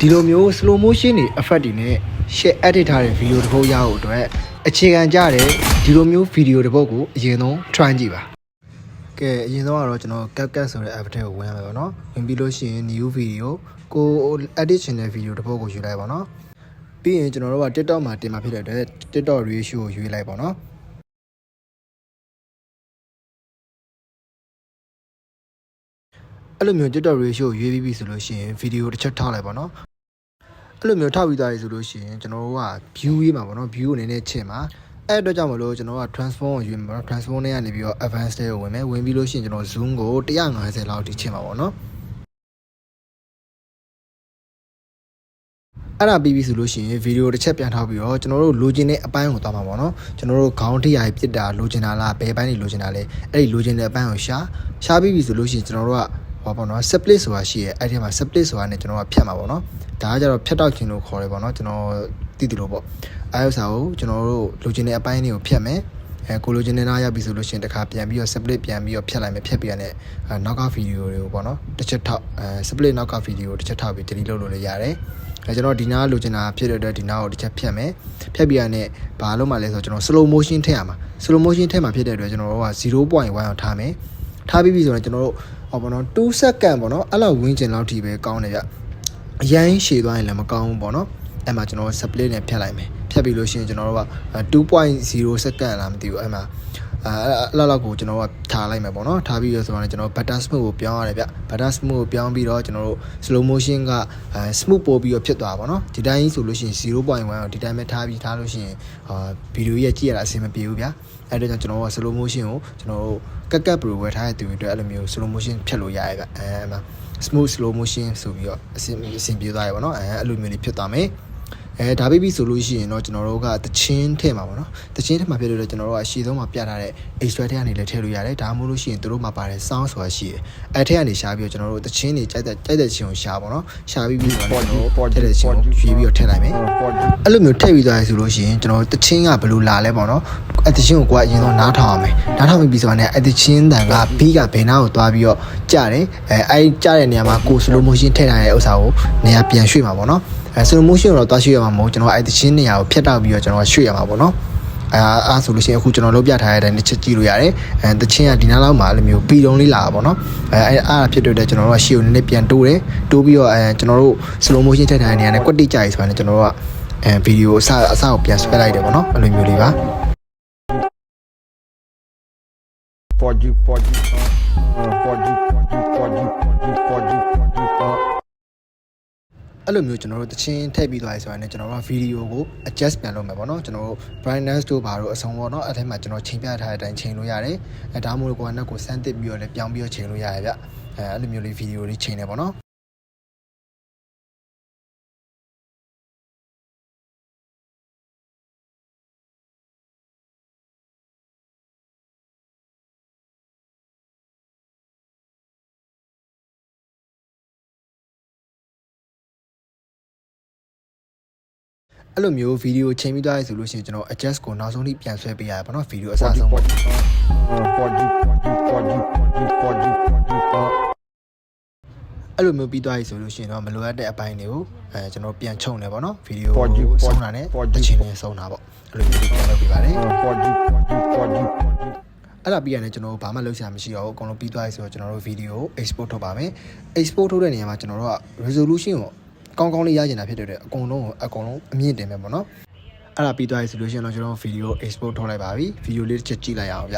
ဒီလိုမျိုး slow motion တွေ effect တွေနဲ့ share edit ထားတဲ့ video တစ်ပုဒ်ရအောင်အတွက်အခြေခံကြတဲ့ဒီလိုမျိုး video တစ်ပုဒ်ကိုအရင်ဆုံး try ကြည့်ပါကဲအရင်ဆုံးကတော့ကျွန်တော် CapCut ဆိုတဲ့ app ထဲကိုဝင်ရမယ်ပေါ့နော်ဝင်ပြီးလို့ရှိရင် new video ကို edit ချင်တဲ့ video တစ်ပုဒ်ကိုယူလိုက်ပါနော်ပြီးရင်ကျွန်တော်တို့က TikTok မှာတင်မှာဖြစ်တဲ့အတွက် TikTok ratio ကိုယူလိုက်ပါနော်အဲ့လိုမျိုး TikTok ratio ကိုရွေးပြီးပြီဆိုလို့ရှိရင် video တစ်ချက်ထောက်လိုက်ပါနော်အဲ့လိုမျိုးထောက်ပြီးသားပြီဆိုလို့ရှိရင်ကျွန်တော်တို့က view ရေးမှာပေါ့နော် view အနေနဲ့ချက်မှာအဲ့အတွက်ကြောင့်မလို့ကျွန်တော်က transform ကိုရွေးမှာပေါ့နော် transform နဲ့ကနေပြီးတော့ advanced ကိုဝင်မယ်ဝင်ပြီးလို့ရှိရင်ကျွန်တော် zoom ကို150လောက်ထိချက်မှာပေါ့နော်အဲ့ဒါပြီးပြီဆိုလို့ရှိရင် video တစ်ချက်ပြန်ထောက်ပြီးတော့ကျွန်တော်တို့လိုချင်တဲ့အပိုင်းကိုသွားမှာပေါ့နော်ကျွန်တော်တို့ခေါင်းထိရိုက်ပြစ်တာလိုချင်တာလားဘယ်ပိုင်းတွေလိုချင်တာလဲအဲ့ဒီလိုချင်တဲ့အပိုင်းကိုရှာပြီးပြီဆိုလို့ရှိရင်ကျွန်တော်တို့ကဟောပေါ့နော် split ဆိုတာရှိရဲအဲ့ဒီမှာ split ဆိုတာနဲ့ကျွန်တော်ကဖြတ်မှာပေါ့နော်ဒါကကြတော့ဖြတ်တောက်ခြင်းလို့ခေါ်တယ်ပေါ့နော်ကျွန်တော်သိတယ်လို့ပေါ့အဲ့ဥစ္စာကိုကျွန်တော်တို့လိုချင်တဲ့အပိုင်းတွေကိုဖြတ်မယ်ကိုလိုချင်တဲ့နားရောက်ပြီဆိုလို့ရှိရင်တစ်ခါပြန်ပြီးတော့ split ပြန်ပြီးတော့ဖြတ်လိုက်မယ်ဖြတ်ပြီးရတဲ့နောက်က video တွေကိုပေါ့နော်တစ်ချက်ထောက်split နောက်က video ကိုတစ်ချက်ထောက်ပြီး delete လုပ်လို့လည်းရတယ်ကျွန်တော်ဒီနားလိုချင်တာဖြစ်တဲ့အတွက်ဒီနားကိုတစ်ချက်ဖြတ်မယ်ဖြတ်ပြီးရတဲ့ဘာလို့မှလဲဆိုတော့ကျွန်တော် slow motion ထည့်ရမှာ slow motion ထည့်မှာဖြစ်တဲ့အတွက်ကျွန်တော်တို့က 0.1 အောင်ထားမယ်ထားပြီးပြီဆိုတော့ကျွန်တော်တို့ဟောပေါ့နော်2 second ပေါ့နော်အဲ့လောက်ဝင်းကျင်လောက်ထိပဲကောင်းတယ်ဗျအရင်ရှည်သွားရင်လည်းမကောင်းဘူးပေါ့နော်အဲ့မှာကျွန်တော် split နဲ့ဖြတ်လိုက်မယ်ဖြတ်ပြီးလို့ရှိရင်ကျွန်တော်တို့က 2.0 second လားမသိဘူးအဲ့မှာအဲ့လောက်ကိုကျွန်တော်ကထားလိုက်မယ်ပေါ့နော်ထားပြီးရဆိုတော့ကျွန်တော် butter smooth ကိုပြောင်းရတယ်ဗျ butter smooth ကိုပြောင်းပြီးတော့ကျွန်တော်တို့ slow motion က smooth ပို့ပြီးတော့ဖြစ်သွားပါတော့ဒီတိုင်းဆိုလို့ရှိရင် 0.1 ကိုဒီတိုင်းပဲထားပြီးထားလို့ရှိရင်ဗီဒီယိုရဲ့ကြည့်ရတာအဆင်မပြေဘူးဗျအဲ့ဒါကြောင့်ကျွန်တော်က slow motion ကိုကျွန်တော်တို့CapCut Pro ဝယ်ထားတဲ့သူတွေအတွက်အဲ့လိုမျိုး slow motion ဖြတ်လို့ရရဗျအဲ့မှာ smooth slow motion ဆိုပြီးတော့အဆင်ပြေသွားရပါတော့အဲ့လိုမျိုးလေးဖြစ်သွားမယ်ဒါပြီးပြီဆိုလို့ရှိရင်တော့ကျွန်တော်တို့ကတချင်းထည့်မှာပေါ့နော်တချင်းထည့်မှာဖြစ်လို့ကျွန်တော်တို့ကအရှိဆုံးမှာပြထားတဲ့ extra ထည့်ကနေလည်းထည့်လို့ရတယ်ဒါမှမဟုတ်လို့ရှိရင်တို့မှာပါတယ် sound ဆိုတာရှိတယ်အဲ့ထည့်ကနေရှားပြီးတော့ကျွန်တော်တို့တချင်းတွေကြိုက်တဲ့ချင်းကိုရှားပေါ့နော်ရှားပြီးပြီးတော့ကျွန်တော်တို့ထည့်တဲ့ချင်းကိုရွေးပြီးတော့ထည့်လိုက်မယ်အဲ့လိုမျိုးထည့်ပြီးသွားရဆိုလို့ရှိရင်ကျွန်တော်တို့တချင်းကဘယ်လိုလာလဲပေါ့နော်အဲ့တချင်းကိုကိုကအရင်ဆုံးနားထောင်အောင်မယ်နားထောင်ပြီးဆိုတော့အဲ့တချင်းတန်ကဘီးကဘယ်နာကိုသွားပြီးတော့ကြားတယ်အဲ့ကြားတဲ့နေရာမှာကို slow motion ထည့်ထားတဲ့ဥစ္စာကိုနေရာပြန်ရွှေ့မှာပေါ့နော်slow motion တော့တွားရွှေ့ရမှာမဟုတ်ကျွန်တော်အဲ့တချင်းနေရာကိုဖြတ်တောက်ပြီးတော့ကျွန်တော်ရွှေ့ရမှာပေါ့နော်အားဆိုလို့ရှိရင်အခုကျွန်တော်လုပ်ပြထားတဲ့အတိုင်းတစ်ချက်ကြည့်လို့ရတယ်တချင်းကဒီနားလောက်မှာအဲ့လိုမျိုးပီတုံးလေးလာတာပေါ့နော်အားဖြစ်တဲ့ကျွန်တော်တို့ကရှေ့ကိုနည်းနည်းပြန်တိုးတယ်တိုးပြီးတော့ကျွန်တော်တို့ slow motion ထည့်ထားတဲ့နေရာနဲ့ကွက်တိကြရဆိုရင်ကျွန်တော်တို့ကဗီဒီယိုအစကိုပြန်ဆွဲလိုက်တယ်ပေါ့နော်အဲ့လိုမျိုးလေးပါအဲ့လိုမျိုးကျွန်တော်တို့တချင်းထည့်ပြီးသွားပြီဆိုရင်လည်းကျွန်တော်တို့ဗီဒီယိုကို adjust ပြန်လုပ်မယ်ပေါ့နော်ကျွန်တော်တို့ brightness တို့ဘာလို့အဆုံးပေါ့နော်အဲ့ထဲမှာကျွန်တော်ချိန်ပြထားတဲ့အတိုင်းချိန်လို့ရတယ်ဒါမှမဟုတ်ကိုယ်ကနဲ့ကိုစမ်းသစ်ပြီးတော့လည်းပြောင်းပြီးတော့ချိန်လို့ရတယ်ဗျအဲ့လိုမျိုးလေးဗီဒီယိုလေးချိန်နေပေါ့နော်အဲ့လိုမျိုးဗီဒီယိုချိန်ပြီးသွားရဆိုလို့ရှိရင်ကျွန်တော် adjust ကိုနောက်ဆုံးထိပြန်ဆွဲပေးရတယ်ပေါ့နော်ဗီဒီယိုအစဆုံးပေါ့အဲ့လိုမျိုးပြီးသွားပြီဆိုလို့ရှိရင်တော့မလိုအပ်တဲ့အပိုင်းတွေကိုကျွန်တော်ပြန်ချုံတယ်ပေါ့နော်ဗီဒီယိုဆုံးတာနဲ့တချင်နဲ့ဆုံးတာပေါ့အဲ့လိုမျိုးပြန်လုပ်ပေးပါတယ်အဲ့ဒါပြီးရင်လည်းကျွန်တော်တို့ဘာမှလုပ်စရာမရှိတော့ဘူးအကုန်လုံးပြီးသွားပြီဆိုတော့ကျွန်တော်တို့ဗီဒီယို export ထုတ်ပါမယ် export ထုတ်တဲ့နေရာမှာကျွန်တော်တို့က resolution ကိုကောင်းလေးရကျင်တာဖြစ်တဲ့အကုန်လုံးအမြင့်တင်မယ်ပေါ့နော်အဲ့ဒါပြီးသွားပြီဆိုလို့ရှိရင်တော့ကျွန်တော်ဗီဒီယို export ထုတ်လိုက်ပါပြီဗီဒီယိုလေးတစ်ချက်ကြည့်လိုက်အောင်ဗျ